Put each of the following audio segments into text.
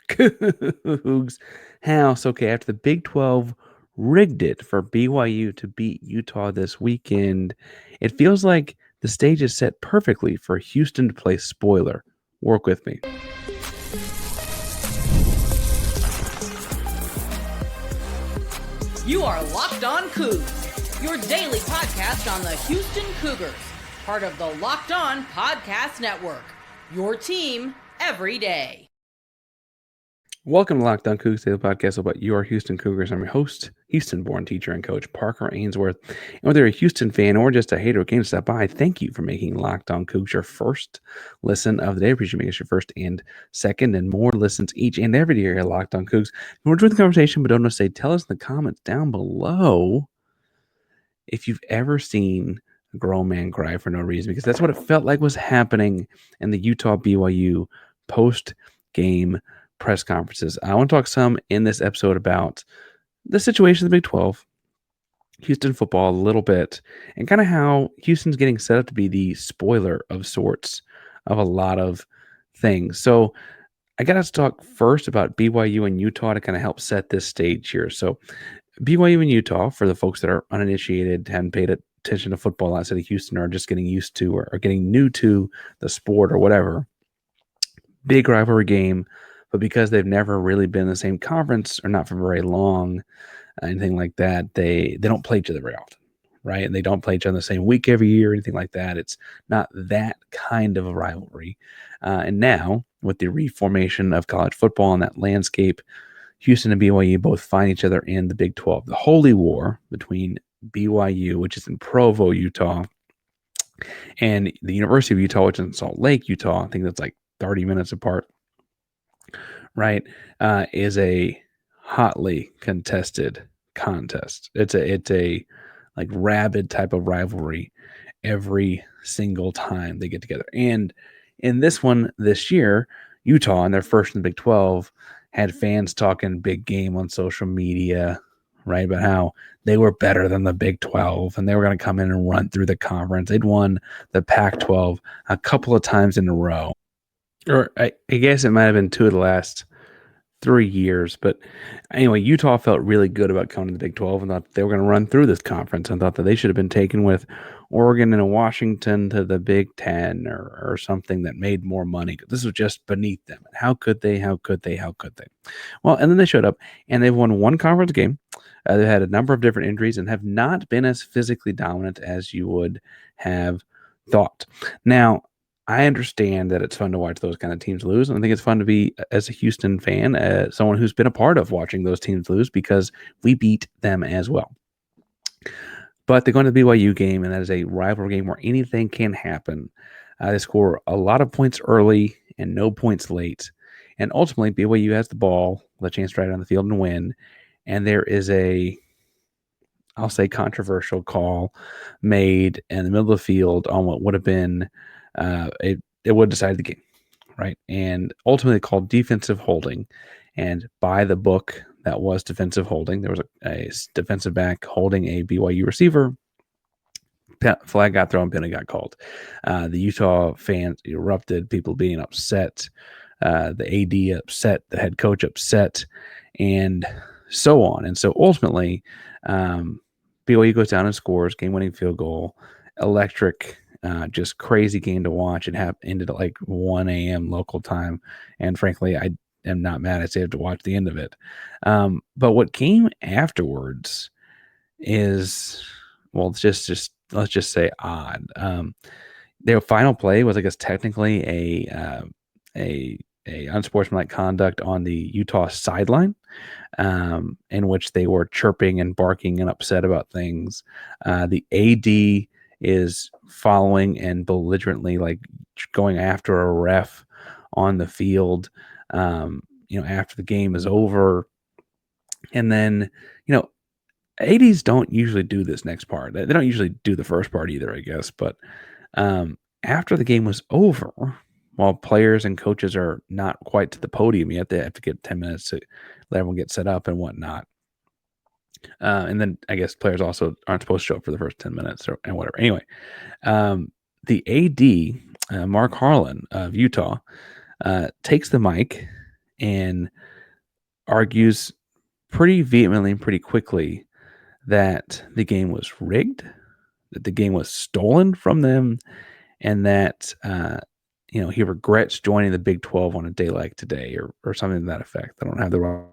Coogs house. Okay, after the Big 12 rigged it for BYU to beat Utah this weekend, it feels like the stage is set perfectly for Houston to play spoiler. Work with me. You are Locked On Cougs, your daily podcast on the Houston Cougars, part of the Locked On Podcast Network, your team every day. Welcome to Locked On Cougs, daily podcast about your Houston Cougars. I'm your host, Houston-born teacher and coach Parker Ainsworth. And whether you're a Houston fan or just a hater who came to stop by, thank you for making Locked On Cougs your first listen of the day. I appreciate you making us your first and second and more listens each and every day here at Locked On Cougs. If you want to join the conversation but don't know, say, tell us in the comments down below if you've ever seen a grown man cry for no reason, because that's what it felt like was happening in the Utah-BYU post-game press conferences. I want to talk some in this episode about the situation of the Big 12, Houston football a little bit, and kind of how Houston's getting set up to be the spoiler of sorts of a lot of things. So I got to talk first about BYU and Utah to kind of help set this stage here. So BYU and Utah, for the folks that are uninitiated, hadn't paid attention to football outside of Houston, or just getting used to or getting new to the sport or whatever, big rivalry game. But because they've never really been in the same conference or not for very long, anything like that, they don't play each other very often, right? And they don't play each other the same week every year or anything like that. It's not that kind of a rivalry. And now, with the reformation of college football and that landscape, Houston and BYU both find each other in the Big 12. The holy war between BYU, which is in Provo, Utah, and the University of Utah, which is in Salt Lake, Utah. I think that's like 30 minutes apart. Right, is a hotly contested contest. It's a like rabid type of rivalry every single time they get together. And in this one this year, Utah, in their first in the Big 12, had fans talking big game on social media, right, about how they were better than the Big 12 and they were going to come in and run through the conference. They'd won the Pac-12 a couple of times in a row. Or I guess it might have been two of the last 3 years. But anyway, Utah felt really good about coming to the Big 12 and thought they were going to run through this conference and thought that they should have been taken with Oregon and Washington to the Big 10 or something that made more money. This was just beneath them. How could they? Well, and then they showed up and they've won one conference game. They've had a number of different injuries and have not been as physically dominant as you would have thought. Now, I understand that it's fun to watch those kind of teams lose. And I think it's fun to be, as a Houston fan, someone who's been a part of watching those teams lose, because we beat them as well. But they go into the BYU game, and that is a rivalry game where anything can happen. They score a lot of points early and no points late. And ultimately, BYU has the ball, the chance to ride on the field and win. And there is I'll say, controversial call made in the middle of the field on what would have been it would decide the game, right? And ultimately called defensive holding. And by the book, that was defensive holding. There was a defensive back holding a BYU receiver. Flag got thrown, penalty got called. The Utah fans erupted, people being upset, the AD upset, the head coach upset, and so on. And so ultimately, BYU goes down and scores, game-winning field goal, electric, just crazy game to watch. It ended at like 1 a.m. local time. And frankly, I am not mad. I saved to watch the end of it. But what came afterwards is, well, let's just say odd. Their final play was, I guess, technically a unsportsmanlike conduct on the Utah sideline, in which they were chirping and barking and upset about things. The AD is following and belligerently like going after a ref on the field, after the game is over. And then, ADs don't usually do this next part. They don't usually do the first part either, I guess. But after the game was over, while players and coaches are not quite to the podium yet, they have to get 10 minutes to let everyone get set up and whatnot. And then I guess players also aren't supposed to show up for the first 10 minutes and whatever. Anyway, the AD, Mark Harlan of Utah, takes the mic and argues pretty vehemently and pretty quickly that the game was rigged, that the game was stolen from them, and that he regrets joining the Big 12 on a day like today, or something to that effect. I don't have the right.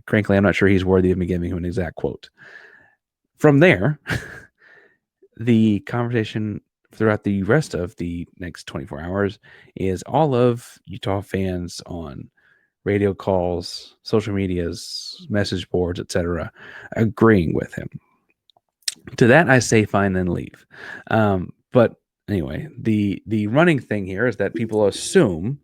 Frankly, I'm not sure he's worthy of me giving him an exact quote. From there, the conversation throughout the rest of the next 24 hours is all of Utah fans on radio calls, social medias, message boards, etc., agreeing with him. To that, I say fine, then leave. But anyway, the running thing here is that people assume,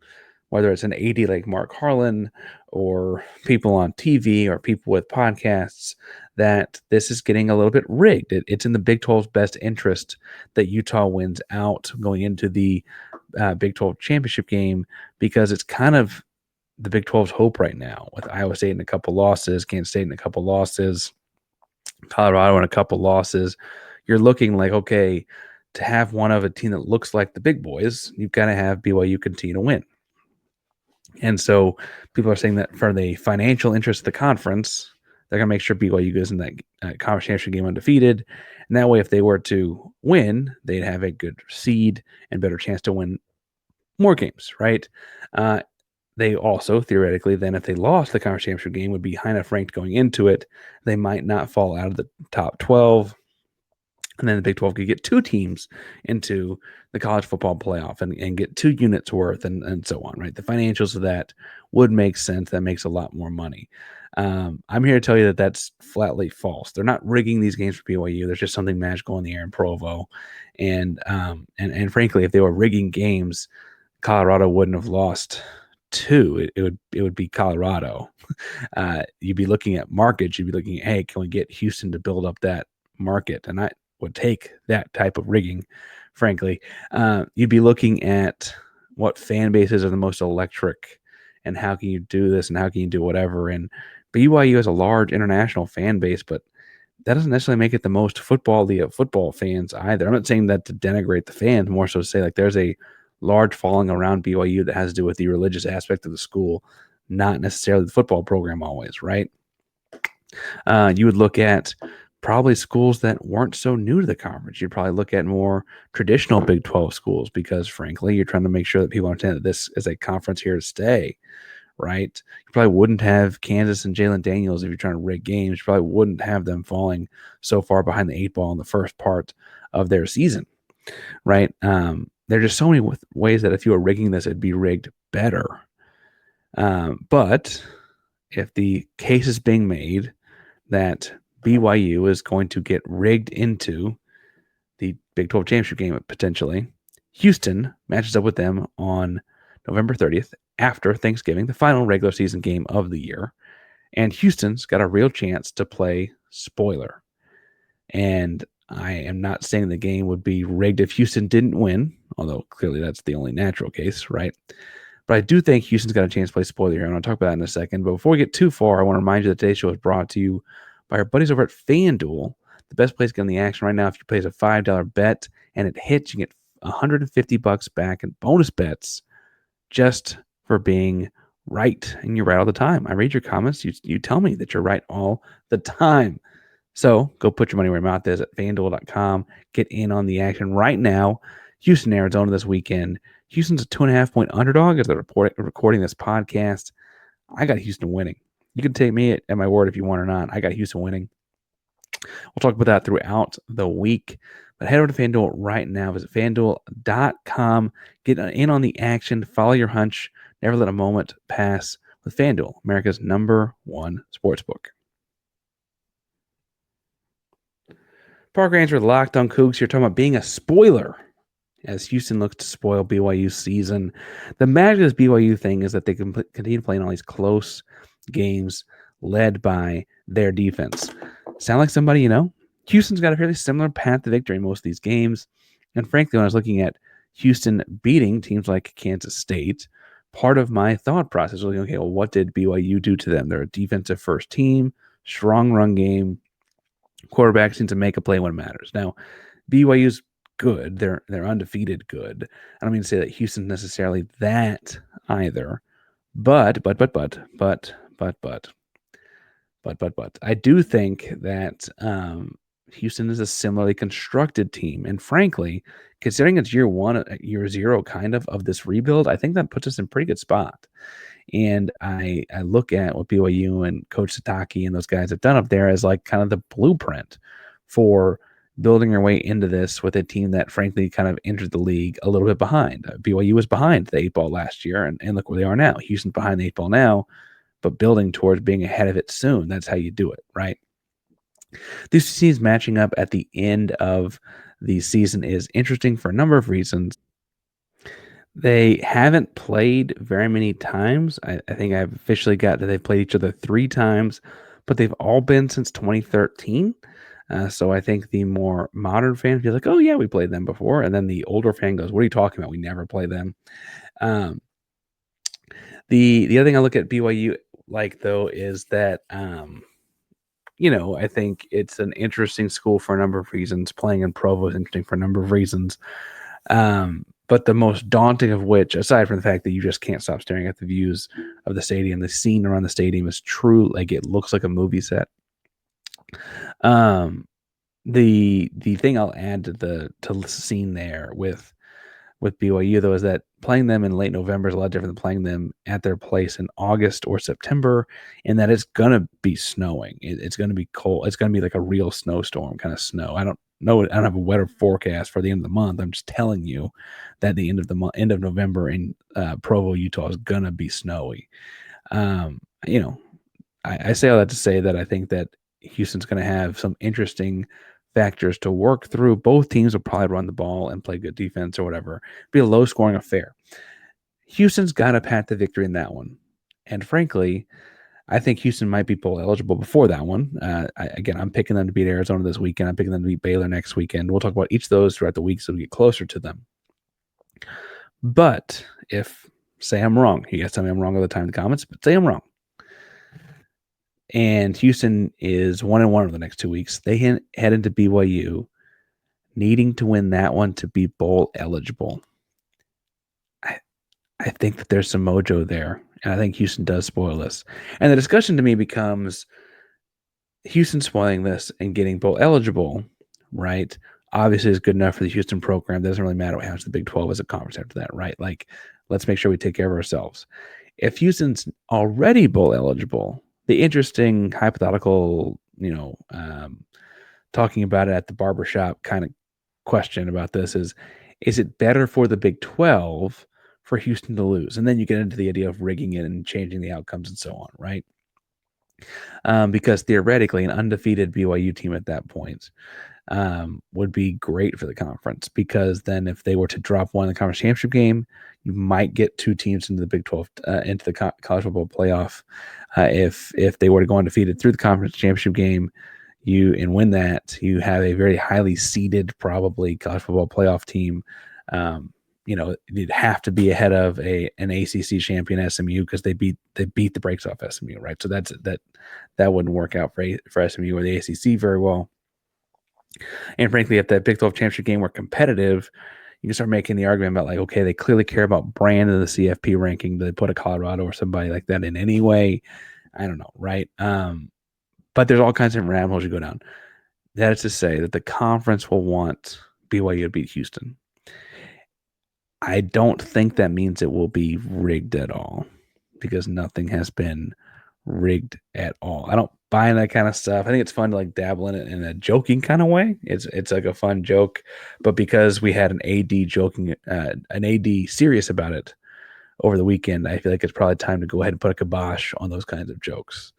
whether it's an AD like Mark Harlan or people on TV or people with podcasts, that this is getting a little bit rigged. It's in the Big 12's best interest that Utah wins out going into the Big 12 championship game, because it's kind of the Big 12's hope right now, with Iowa State in a couple losses, Kansas State in a couple losses, Colorado in a couple losses. You're looking like, okay, to have one of a team that looks like the big boys, you've got to have BYU continue to win. And so people are saying that for the financial interest of the conference, they're going to make sure BYU goes in that conference championship game undefeated. And that way, if they were to win, they'd have a good seed and better chance to win more games, right? They also, theoretically, then if they lost the conference championship game, would be high enough ranked going into it. They might not fall out of the top 12. And then the Big 12 could get two teams into the college football playoff and get 2 units worth and so on, right? The financials of that would make sense. That makes a lot more money. I'm here to tell you that that's flatly false. They're not rigging these games for BYU. There's just something magical in the air in Provo. And frankly, if they were rigging games, Colorado wouldn't have lost 2. It would be Colorado. You'd be looking at markets. You'd be looking at, hey, can we get Houston to build up that market? And I would take that type of rigging, frankly. You'd be looking at what fan bases are the most electric and how can you do this and how can you do whatever. And BYU has a large international fan base, but that doesn't necessarily make it the most football fans either. I'm not saying that to denigrate the fans, more so to say like there's a large following around BYU that has to do with the religious aspect of the school, not necessarily the football program always, right? You would look at probably schools that weren't so new to the conference. You'd probably look at more traditional Big 12 schools because, frankly, you're trying to make sure that people understand that this is a conference here to stay, right? You probably wouldn't have Kansas and Jalen Daniels if you're trying to rig games. You probably wouldn't have them falling so far behind the 8 ball in the first part of their season, right? There are just so many ways that if you were rigging this, it'd be rigged better. But if the case is being made that BYU is going to get rigged into the Big 12 championship game potentially, Houston matches up with them on November 30th after Thanksgiving, the final regular season game of the year. And Houston's got a real chance to play spoiler. And I am not saying the game would be rigged if Houston didn't win, although clearly that's the only natural case, right? But I do think Houston's got a chance to play spoiler here. And I'll talk about that in a second. But before we get too far, I want to remind you that today's show is brought to you by our buddies over at FanDuel, the best place to get in the action right now. If you place a $5 bet and it hits, you get $150 back in bonus bets just for being right. And you're right all the time. I read your comments. You tell me that you're right all the time. So go put your money where your mouth is at FanDuel.com. Get in on the action right now. Houston, Arizona this weekend. Houston's a 2.5-point underdog as they're recording this podcast. I got Houston winning. You can take me at my word if you want or not. I got Houston winning. We'll talk about that throughout the week. But head over to FanDuel right now. Visit FanDuel.com. Get in on the action. Follow your hunch. Never let a moment pass with FanDuel, America's #1 sportsbook. Parker Ainsworth with Locked on Coogs here, talking about being a spoiler as Houston looks to spoil BYU's season. The magic of this BYU thing is that they can continue playing all these close games led by their defense. Sound like somebody you know? Houston's got a fairly similar path to victory in most of these games. And frankly, when I was looking at Houston beating teams like Kansas State, part of my thought process was like, okay, well, what did BYU do to them? They're a defensive first team, strong run game. Quarterbacks seem to make a play when it matters. Now, BYU's good. They're undefeated good. I don't mean to say that Houston's necessarily that either, But I do think that Houston is a similarly constructed team, and frankly, considering it's year one, year zero, kind of this rebuild, I think that puts us in a pretty good spot. And I look at what BYU and Coach Sataki and those guys have done up there as like kind of the blueprint for building your way into this with a team that frankly kind of entered the league a little bit behind. BYU was behind the 8 ball last year, and look where they are now. Houston's behind the 8 ball now, but building towards being ahead of it soon. That's how you do it, right? These teams matching up at the end of the season is interesting for a number of reasons. They haven't played very many times. I think I've officially got that they've played each other 3 times, but they've all been since 2013. So I think the more modern fan feels like, oh yeah, we played them before, and then the older fan goes, what are you talking about? We never play them. Um, the other thing I look at BYU like though is that I think it's an interesting school for a number of reasons. Playing in Provo is interesting for a number of reasons. But the most daunting of which, aside from the fact that you just can't stop staring at the views of the stadium, the scene around the stadium is true. Like it looks like a movie set. The thing I'll add to the scene there with BYU though is that playing them in late November is a lot different than playing them at their place in August or September, and that it's gonna be snowing. It's gonna be cold. It's gonna be like a real snowstorm kind of snow. I don't know. I don't have a weather forecast for the end of the month. I'm just telling you that the end of the end of November in Provo, Utah is gonna be snowy. Um, you know, I say all that to say that I think that Houston's going to have some interesting factors to work through. Both teams will probably run the ball and play good defense or whatever. Be a low scoring affair. Houston's got a path to victory in that one. And frankly, I think Houston might be bowl eligible before that one. Again, I'm picking them to beat Arizona this weekend. I'm picking them to beat Baylor next weekend. We'll talk about each of those throughout the week so we get closer to them. But if, say I'm wrong, you guys tell me I'm wrong all the time in the comments, but say I'm wrong. And Houston is 1-1 over the next 2 weeks. They head into BYU needing to win that one to be bowl eligible. I think that there's some mojo there, and I think Houston does spoil this. And the discussion to me becomes Houston spoiling this and getting bowl eligible, right? Obviously is good enough for the Houston program. Doesn't really matter what happens to the Big 12 as a conference after that, right? Like, let's make sure we take care of ourselves. If Houston's already bowl eligible, the interesting hypothetical, talking about it at the barbershop kind of question about this is it better for the Big 12 for Houston to lose? And then you get into the idea of rigging it and changing the outcomes and so on, right? Because theoretically, an undefeated BYU team at that point would be great for the conference, because then if they were to drop one in the conference championship game, you might get 2 teams into the Big 12, into the college football playoff. If they were to go undefeated through the conference championship game, and win that, you have a very highly seeded, probably college football playoff team. You'd have to be ahead of an ACC champion SMU, because they beat the brakes off SMU, right? So that wouldn't work out for SMU or the ACC very well. And frankly, if that Big 12 championship game were competitive, you can start making the argument about, like, okay, they clearly care about brand in the CFP ranking. Do they put a Colorado or somebody like that in any way? I don't know, right? But there's all kinds of rabbit holes you go down. That is to say that the conference will want BYU to beat Houston. I don't think that means it will be rigged at all, because nothing has been rigged at all. I don't buy in that kind of stuff. I think it's fun to like dabble in it in a joking kind of way. It's like a fun joke, but because we had an AD joking, an AD serious about it over the weekend, I feel like it's probably time to go ahead and put a kibosh on those kinds of jokes.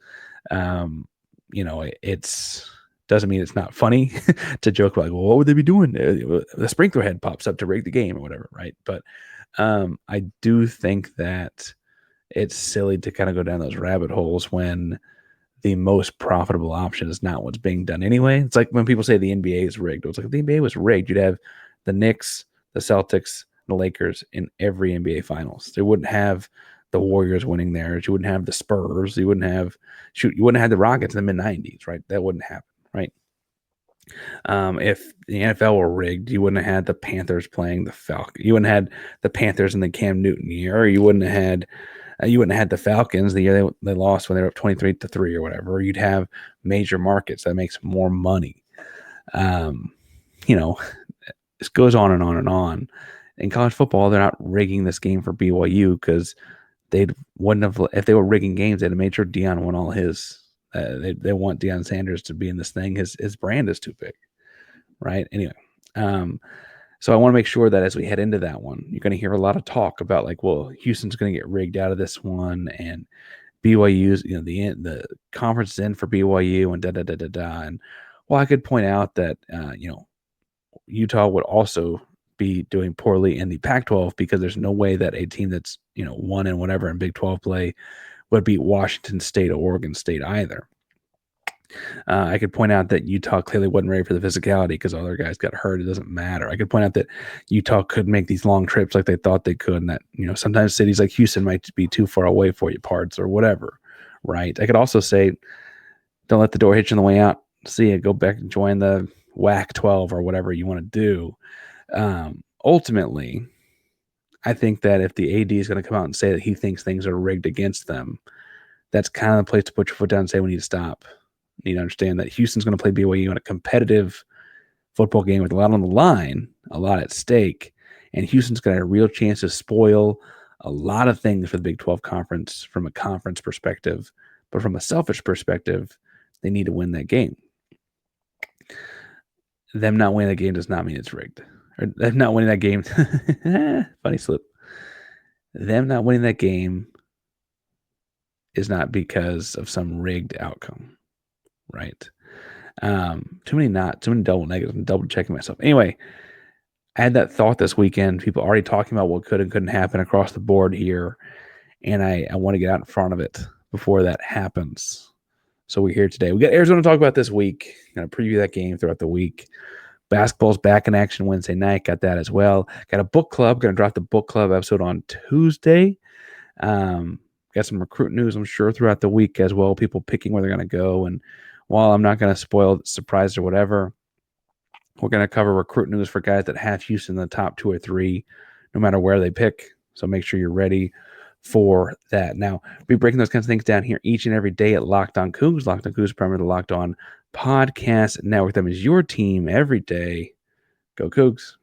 It's doesn't mean it's not funny to joke about, like, well, what would they be doing? The sprinkler head pops up to rig the game or whatever, right? But I do think that it's silly to kind of go down those rabbit holes when the most profitable option is not what's being done anyway. It's like when people say the NBA is rigged. It's like, if the NBA was rigged, you'd have the Knicks, the Celtics, the Lakers in every NBA finals. They wouldn't have the Warriors winning theirs. You wouldn't have the Spurs. You wouldn't have the Rockets in the mid-90s, right? That wouldn't happen, right? If the NFL were rigged, you wouldn't have had the Panthers playing the Falcons. You wouldn't have had the Panthers in the Cam Newton year. Or you wouldn't have had You wouldn't have had the Falcons the year they lost when they were up 23-3 or whatever. Or you'd have major markets that makes more money. You know, this goes on and on and on. In college football, they're not rigging this game for BYU because they wouldn't have, if they were rigging games, they'd have made sure Deion won all his. They want Deion Sanders to be in this thing. His brand is too big, right? Anyway, so I want to make sure that as we head into that one, you're going to hear a lot of talk about like, well, Houston's going to get rigged out of this one, and BYU's, the conference is in for BYU, and da da da da da. And well, I could point out that Utah would also be doing poorly in the Pac-12 because there's no way that a team that's won and whatever in Big 12 play would beat Washington State or Oregon State either. I could point out that Utah clearly wasn't ready for the physicality because all their guys got hurt. It doesn't matter. I could point out that Utah could make these long trips like they thought they could, and that sometimes cities like Houston might be too far away for you, parts or whatever, right? I could also say, don't let the door hit you on the way out. See you, go back and join the WAC 12 or whatever you want to do. Ultimately, I think that if the AD is going to come out and say that he thinks things are rigged against them, that's kind of the place to put your foot down and say we need to stop. You need to understand that Houston's going to play BYU in a competitive football game with a lot on the line, a lot at stake, and Houston's got a real chance to spoil a lot of things for the Big 12 conference from a conference perspective. But from a selfish perspective, they need to win that game. Them not winning that game does not mean it's rigged. Or them not winning that game, funny slip. Them not winning that game is not because of some rigged outcome, right? Too many double negatives. I'm double checking myself. Anyway, I had that thought this weekend. People already talking about what could and couldn't happen across the board here, and I want to get out in front of it before that happens. So we're here today. We got Arizona to talk about this week. Going to preview that game throughout the week. Basketball's back in action Wednesday night. Got that as well. Got a book club. Going to drop the book club episode on Tuesday. Got some recruit news, I'm sure, throughout the week as well. People picking where they're going to go. And while I'm not going to spoil the surprise or whatever, we're going to cover recruit news for guys that have Houston in the top 2 or 3, no matter where they pick. So make sure you're ready for that. Now, we'll be breaking those kinds of things down here each and every day at Locked On Coogs. Locked On Coogs, primarily the Locked On Podcast Network. That is your team every day. Go Coogs.